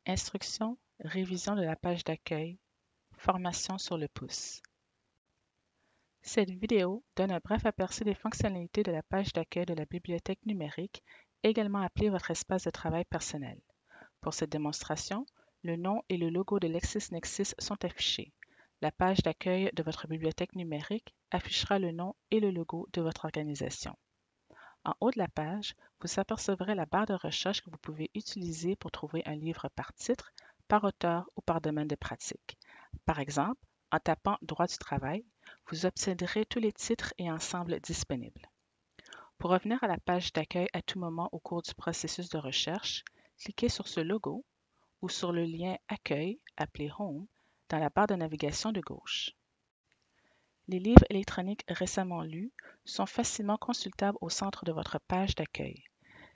Instruction, révision de la page d'accueil, formation sur le pouce. Cette vidéo donne un bref aperçu des fonctionnalités de la page d'accueil de la bibliothèque numérique, également appelée votre espace de travail personnel. Pour cette démonstration, le nom et le logo de LexisNexis sont affichés. La page d'accueil de votre bibliothèque numérique affichera le nom et le logo de votre organisation. En haut de la page, vous apercevrez la barre de recherche que vous pouvez utiliser pour trouver un livre par titre, par auteur ou par domaine de pratique. Par exemple, en tapant Droit du travail, vous obtiendrez tous les titres et ensembles disponibles. Pour revenir à la page d'accueil à tout moment au cours du processus de recherche, cliquez sur ce logo ou sur le lien Accueil, appelé Home, dans la barre de navigation de gauche. Les livres électroniques récemment lus sont facilement consultables au centre de votre page d'accueil.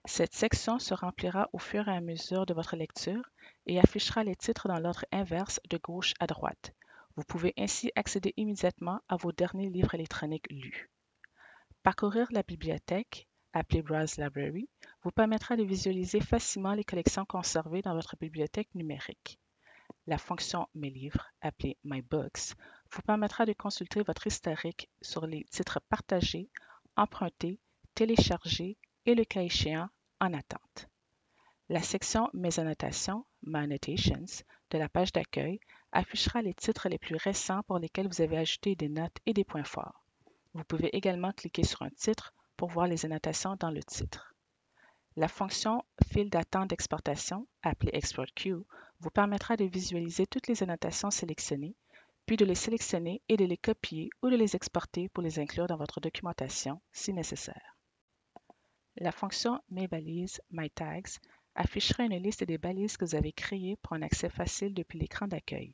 Cette section se remplira au fur et à mesure de votre lecture et affichera les titres dans l'ordre inverse de gauche à droite. Vous pouvez ainsi accéder immédiatement à vos derniers livres électroniques lus. Parcourir la bibliothèque, appelée Browse Library, vous permettra de visualiser facilement les collections conservées dans votre bibliothèque numérique. La fonction Mes livres, appelée My Books, vous permettra de consulter votre historique sur les titres partagés, empruntés, téléchargés et le cas échéant, en attente. La section Mes annotations, My Annotations, de la page d'accueil affichera les titres les plus récents pour lesquels vous avez ajouté des notes et des points forts. Vous pouvez également cliquer sur un titre pour voir les annotations dans le titre. La fonction File d'attente d'exportation, appelée Export Queue, vous permettra de visualiser toutes les annotations sélectionnées, puis de les sélectionner et de les copier ou de les exporter pour les inclure dans votre documentation si nécessaire. La fonction Mes balises, My Tags, affichera une liste des balises que vous avez créées pour un accès facile depuis l'écran d'accueil.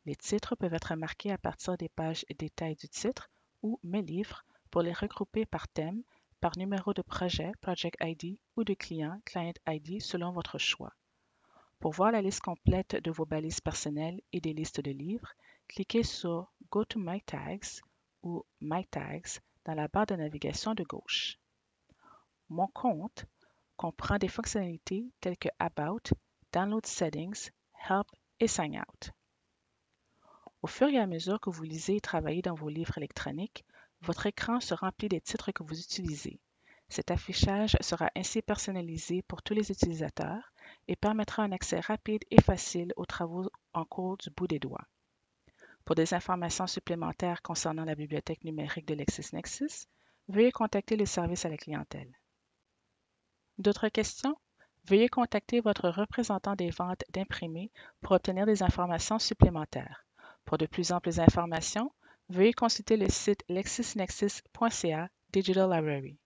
Les titres peuvent être marqués à partir des pages détails du titre ou Mes livres pour les regrouper par thème, par numéro de projet, Project ID, ou de client, Client ID, selon votre choix. Pour voir la liste complète de vos balises personnelles et des listes de livres, cliquez sur Go to My Tags ou My Tags dans la barre de navigation de gauche. Mon compte comprend des fonctionnalités telles que About, Download Settings, Help et Sign Out. Au fur et à mesure que vous lisez et travaillez dans vos livres électroniques, votre écran se remplit des titres que vous utilisez. Cet affichage sera ainsi personnalisé pour tous les utilisateurs et permettra un accès rapide et facile aux travaux en cours du bout des doigts. Pour des informations supplémentaires concernant la bibliothèque numérique de LexisNexis, veuillez contacter le service à la clientèle. D'autres questions? Veuillez contacter votre représentant des ventes d'imprimés pour obtenir des informations supplémentaires. Pour de plus amples informations, veuillez consulter le site lexisnexis.ca Digital Library.